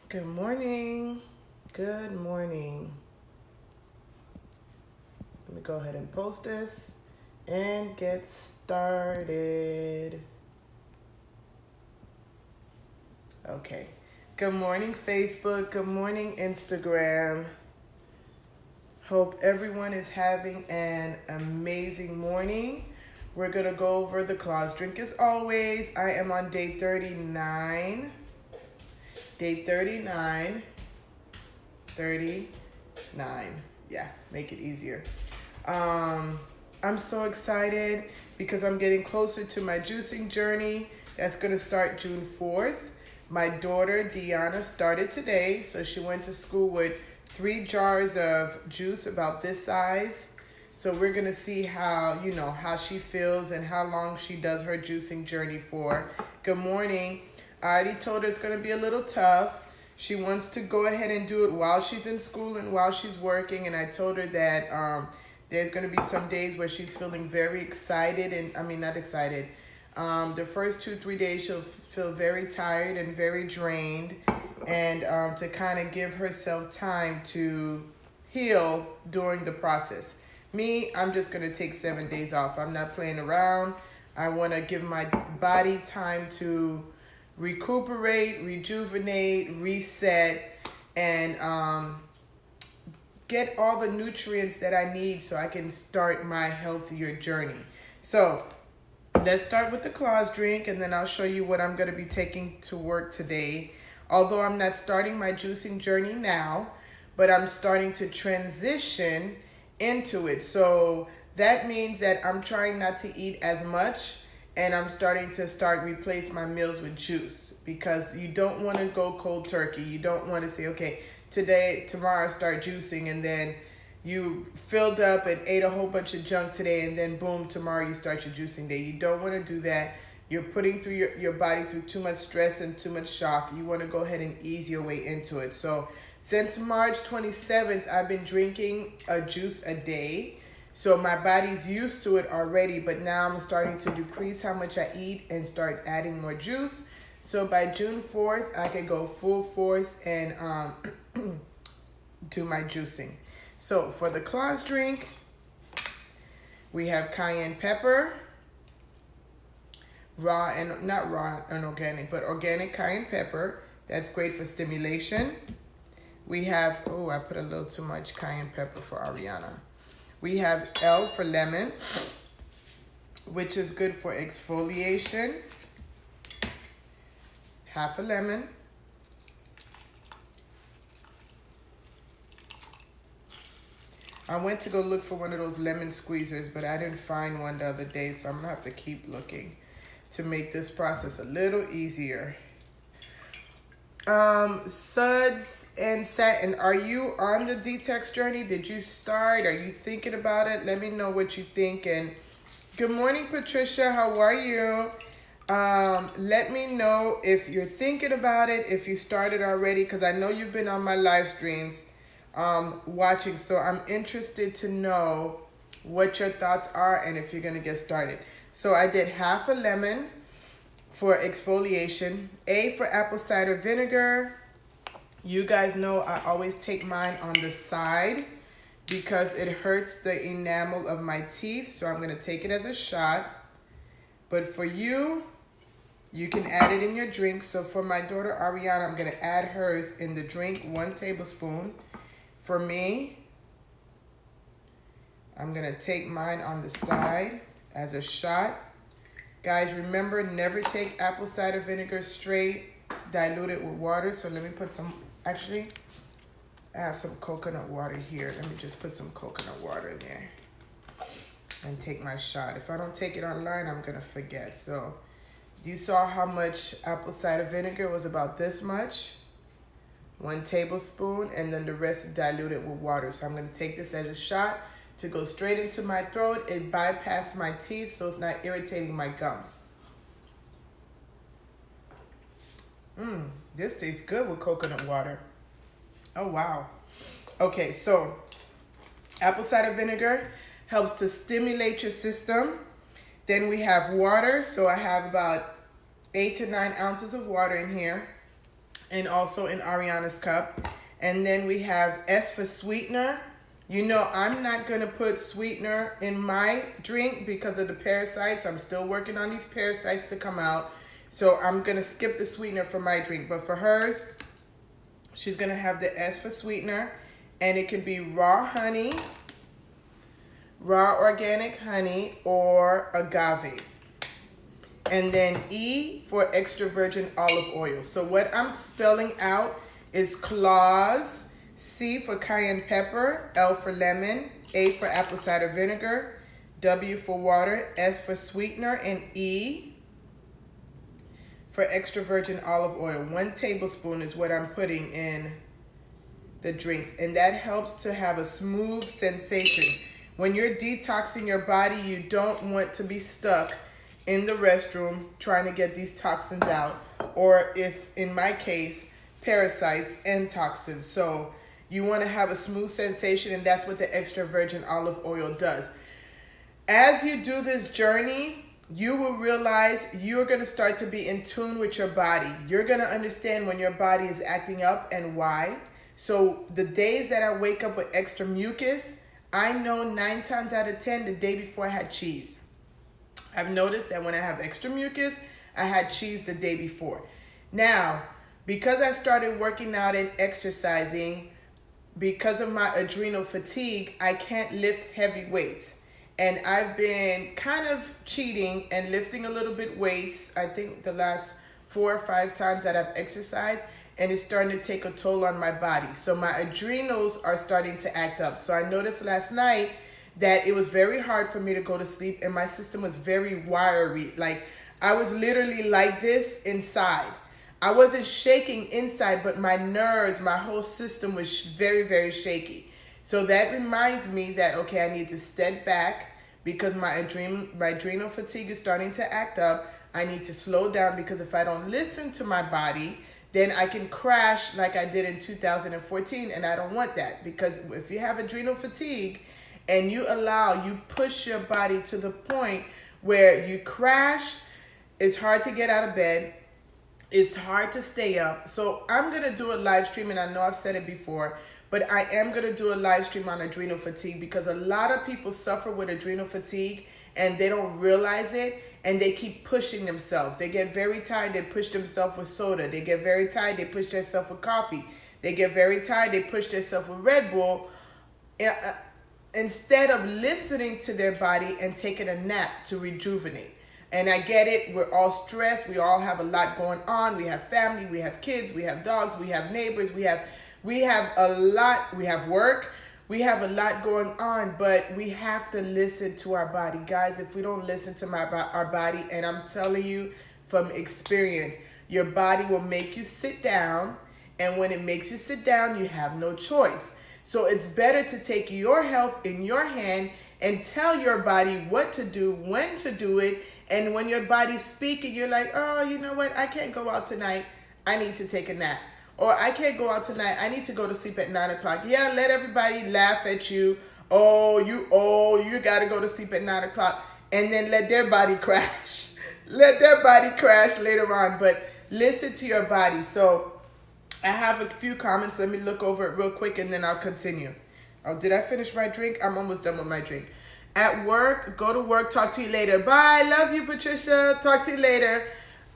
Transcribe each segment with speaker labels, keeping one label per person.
Speaker 1: Good morning. Good morning. Let me go ahead and post this and get started. Okay. Good morning, Facebook. Good morning, Instagram. Hope everyone is having an amazing morning. We're going to go over the clause drink as always. I am on day 39. Day 39. 39. Yeah, make it easier. I'm so excited because I'm getting closer to my juicing journey. That's going to start June 4th. My daughter, Deanna, started today. So she went to school with 3 jars of juice about this size. So we're going to see how she feels and how long she does her juicing journey for. Good morning. I already told her it's going to be a little tough. She wants to go ahead and do it while she's in school and while she's working. And I told her that there's going to be some days where she's feeling very excited. Not excited. The first 2-3 days she'll feel very tired and very drained. And to kind of give herself time to heal during the process. Me, I'm just going to take 7 days off. I'm not playing around. I want to give my body time to recuperate, rejuvenate, reset, and get all the nutrients that I need so I can start my healthier journey. So let's start with the clause drink, and then I'll show you what I'm going to be taking to work today. Although I'm not starting my juicing journey now, but I'm starting to transition into it. So that means that I'm trying not to eat as much, and I'm starting to replace my meals with juice, because you don't want to go cold turkey. You don't want to say, okay, tomorrow I start juicing, and then you filled up and ate a whole bunch of junk today, and then boom, tomorrow you start your juicing day. You don't want to do that. You're putting through your body through too much stress and too much shock. You want to go ahead and ease your way into it. So since March 27th, I've been drinking a juice a day. So my body's used to it already, but now I'm starting to decrease how much I eat and start adding more juice. So by June 4th, I can go full force and do my juicing. So for the clause drink, we have cayenne pepper, not raw and organic, but organic cayenne pepper. That's great for stimulation. We have, I put a little too much cayenne pepper for Ariana. We have L for lemon, which is good for exfoliation. Half a lemon. I went to go look for one of those lemon squeezers, but I didn't find one the other day, so I'm gonna have to keep looking to make this process a little easier. Suds and Satin, are you on the detox journey? Did you start? Are you thinking about it? Let me know what you think. And good morning, Patricia. How are you? Let me know if you're thinking about it, if you started already, because I know you've been on my live streams watching. So I'm interested to know what your thoughts are and if you're going to get started. So I did half a lemon for exfoliation. A for apple cider vinegar. You guys know I always take mine on the side because it hurts the enamel of my teeth. So I'm going to take it as a shot. But for you, you can add it in your drink. So for my daughter Ariana, I'm going to add hers in the drink, 1 tablespoon. For me, I'm going to take mine on the side as a shot. Guys, remember, never take apple cider vinegar straight. Dilute it with water. So let me put some, actually, I have some coconut water here. Let me just put some coconut water in there and take my shot. If I don't take it online, I'm going to forget. So you saw how much apple cider vinegar was, about this much. 1 tablespoon, and then the rest diluted with water. So I'm going to take this as a shot to go straight into my throat. It bypassed my teeth, so it's not irritating my gums. This tastes good with coconut water. Oh, wow. Okay, so apple cider vinegar helps to stimulate your system. Then we have water. So I have about 8 to 9 ounces of water in here. and also in Ariana's cup. And then we have S for sweetener. You know, I'm not going to put sweetener in my drink because of the parasites. I'm still working on these parasites to come out. So I'm going to skip the sweetener for my drink. But for hers, she's going to have the S for sweetener. And it can be raw honey, raw organic honey, or agave. And then E for extra virgin olive oil. So what I'm spelling out is claws. C for cayenne pepper, L for lemon, A for apple cider vinegar, W for water, S for sweetener, and E for extra virgin olive oil. 1 tablespoon is what I'm putting in the drinks, and that helps to have a smooth sensation. When you're detoxing your body, you don't want to be stuck in the restroom trying to get these toxins out, or if, in my case, parasites and toxins. So you want to have a smooth sensation, and that's what the extra virgin olive oil does. As you do this journey, you will realize you're going to start to be in tune with your body. You're going to understand when your body is acting up and why. So the days that I wake up with extra mucus, I know 9 times out of 10 the day before I had cheese. I've noticed that when I have extra mucus, I had cheese the day before. Now, because I started working out and exercising, because of my adrenal fatigue, I can't lift heavy weights. And I've been kind of cheating and lifting a little bit weights, I think the last 4 or 5 times that I've exercised, and it's starting to take a toll on my body. So my adrenals are starting to act up. So I noticed last night that it was very hard for me to go to sleep, and my system was very wiry. Like, I was literally like this inside. I wasn't shaking inside, but my nerves, my whole system was very, very shaky. So that reminds me that, okay, I need to step back because my adrenal fatigue is starting to act up. I need to slow down because if I don't listen to my body, then I can crash like I did in 2014, and I don't want that, because if you have adrenal fatigue and you push your body to the point where you crash, it's hard to get out of bed. It's hard to stay up. So I'm going to do a live stream, and I know I've said it before, but I am going to do a live stream on adrenal fatigue, because a lot of people suffer with adrenal fatigue and they don't realize it, and they keep pushing themselves. They get very tired, they push themselves with soda. They get very tired, they push themselves with coffee. They get very tired, they push themselves with Red Bull, instead of listening to their body and taking a nap to rejuvenate. And I get it, we're all stressed, we all have a lot going on, we have family, we have kids, we have dogs, we have neighbors, we have a lot, we have work, we have a lot going on, but we have to listen to our body. Guys, if we don't listen to our body, and I'm telling you from experience, your body will make you sit down, and when it makes you sit down, you have no choice. So it's better to take your health in your hand and tell your body what to do, when to do it. And when your body's speaking, you're like, oh, you know what? I can't go out tonight. I need to take a nap. Or I can't go out tonight. I need to go to sleep at 9 o'clock. Yeah, let everybody laugh at you. Oh, you got to go to sleep at 9 o'clock. And then let their body crash. Let their body crash later on. But listen to your body. So I have a few comments. Let me look over it real quick, and then I'll continue. Oh, did I finish my drink? I'm almost done with my drink. At work, go to work, talk to you later. Bye, love you, Patricia. Talk to you later.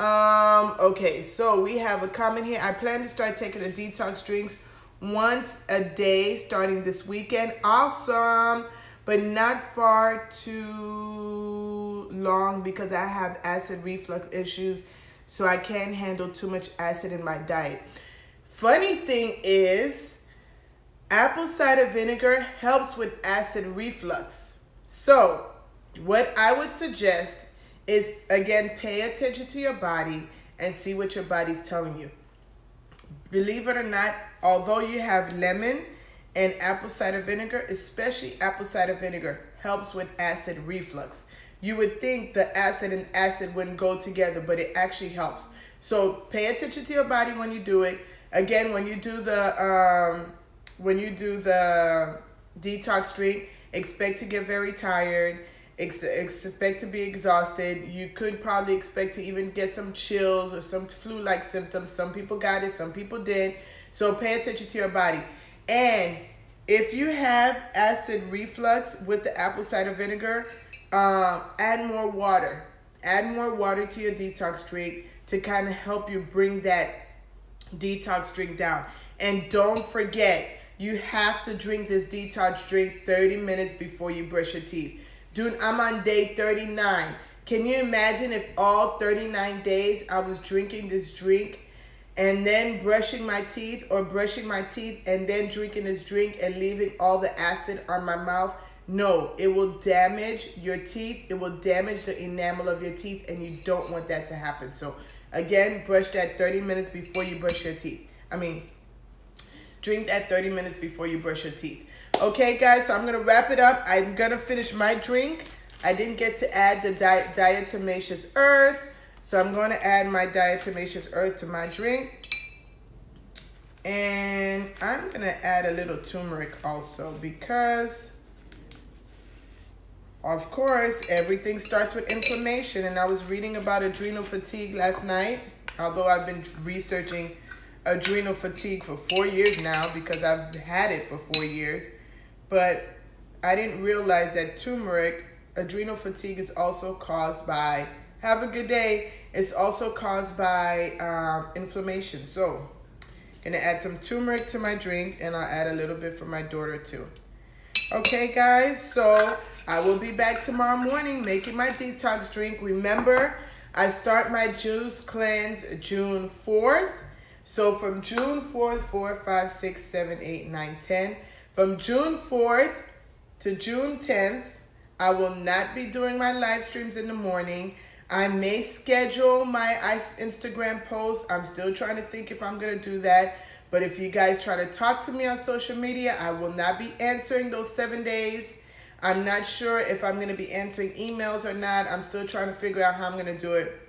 Speaker 1: Okay, so we have a comment here. I plan to start taking the detox drinks once a day starting this weekend. Awesome, but not far too long because I have acid reflux issues, so I can't handle too much acid in my diet. Funny thing is, apple cider vinegar helps with acid reflux. So what I would suggest is, again, pay attention to your body and see what your body's telling you. Believe it or not, although you have lemon and apple cider vinegar, especially apple cider vinegar, helps with acid reflux. You would think the acid and acid wouldn't go together, but it actually helps. So pay attention to your body when you do it. Again, when you do the detox drink, expect to get very tired, expect to be exhausted. You could probably expect to even get some chills or some flu-like symptoms. Some people got it, some people didn't. So pay attention to your body. And if you have acid reflux with the apple cider vinegar, add more water. Add more water to your detox drink to kind of help you bring that detox drink down. And don't forget, you have to drink this detox drink 30 minutes before you brush your teeth. Dude, I'm on day 39. Can you imagine if all 39 days I was drinking this drink and then brushing my teeth, or brushing my teeth and then drinking this drink and leaving all the acid on my mouth? No, it will damage your teeth. It will damage the enamel of your teeth, and you don't want that to happen. So again, brush that 30 minutes before you brush your teeth. Drink that 30 minutes before you brush your teeth. Okay, guys, so I'm going to wrap it up. I'm going to finish my drink. I didn't get to add the diatomaceous earth, so I'm going to add my diatomaceous earth to my drink. And I'm going to add a little turmeric also because, of course, everything starts with inflammation. And I was reading about adrenal fatigue last night, although I've been researching adrenal fatigue for 4 years now because I've had it for 4 years. But I didn't realize that turmeric, adrenal fatigue, is also caused by, have a good day, it's also caused by inflammation. So I'm gonna add some turmeric to my drink, and I'll add a little bit for my daughter too. Okay, guys, so I will be back tomorrow morning making my detox drink. Remember, I start my juice cleanse June 4th. So from June 4th, 4, 5, 6, 7, 8, 9, 10. From June 4th to June 10th, I will not be doing my live streams in the morning. I may schedule my Instagram posts. I'm still trying to think if I'm going to do that. But if you guys try to talk to me on social media, I will not be answering those 7 days. I'm not sure if I'm going to be answering emails or not. I'm still trying to figure out how I'm going to do it.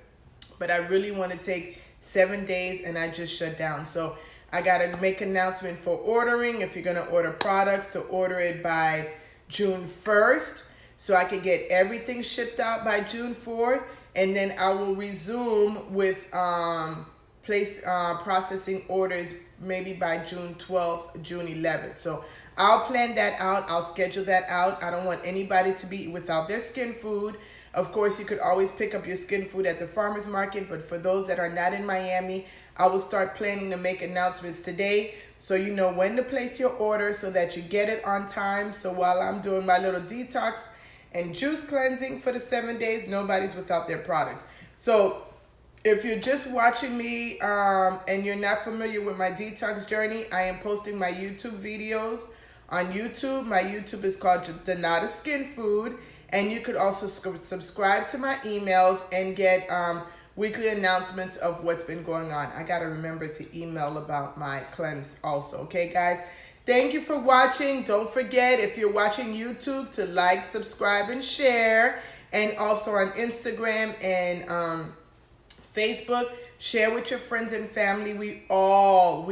Speaker 1: But I really want to take 7 days, and I just shut down. So I got to make an announcement for ordering. If you're going to order products, to order it by June 1st. So I can get everything shipped out by June 4th. And then I will resume with processing orders maybe by June 12th, June 11th. So I'll plan that out. I'll schedule that out. I don't want anybody to be without their Skinfood. Of course, you could always pick up your Skinfood at the farmer's market. But for those that are not in Miami, I will start planning to make announcements today, so you know when to place your order so that you get it on time. So while I'm doing my little detox and juice cleansing for the 7 days, nobody's without their products. So if you're just watching me and you're not familiar with my detox journey, I am posting my YouTube videos on YouTube. My YouTube is called Donata Skinfood, and you could also subscribe to my emails and get weekly announcements of what's been going on. I got to remember to email about my cleanse also. Okay, guys? Thank you for watching. Don't forget, if you're watching YouTube, to like, subscribe, and share. And also on Instagram and Facebook, share with your friends and family. We all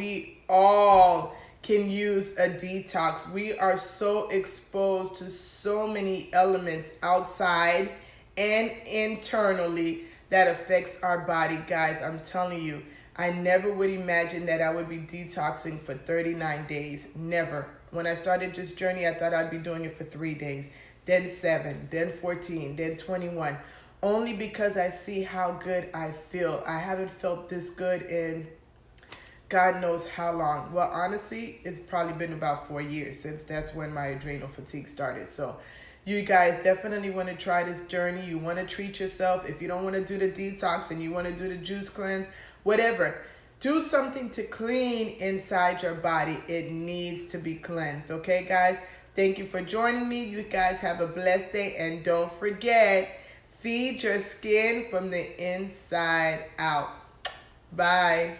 Speaker 1: can use a detox. We are so exposed to so many elements outside and internally that affects our body, guys. I'm telling you, I never would imagine that I would be detoxing for 39 days. Never. When I started this journey, I thought I'd be doing it for 3 days, then 7, then 14, then 21. Only because I see how good I feel. I haven't felt this good in God knows how long. Well, honestly, it's probably been about 4 years since that's when my adrenal fatigue started. So you guys definitely want to try this journey. You want to treat yourself. If you don't want to do the detox and you want to do the juice cleanse, whatever, do something to clean inside your body. It needs to be cleansed. Okay, guys? Thank you for joining me. You guys have a blessed day. And don't forget, feed your skin from the inside out. Bye.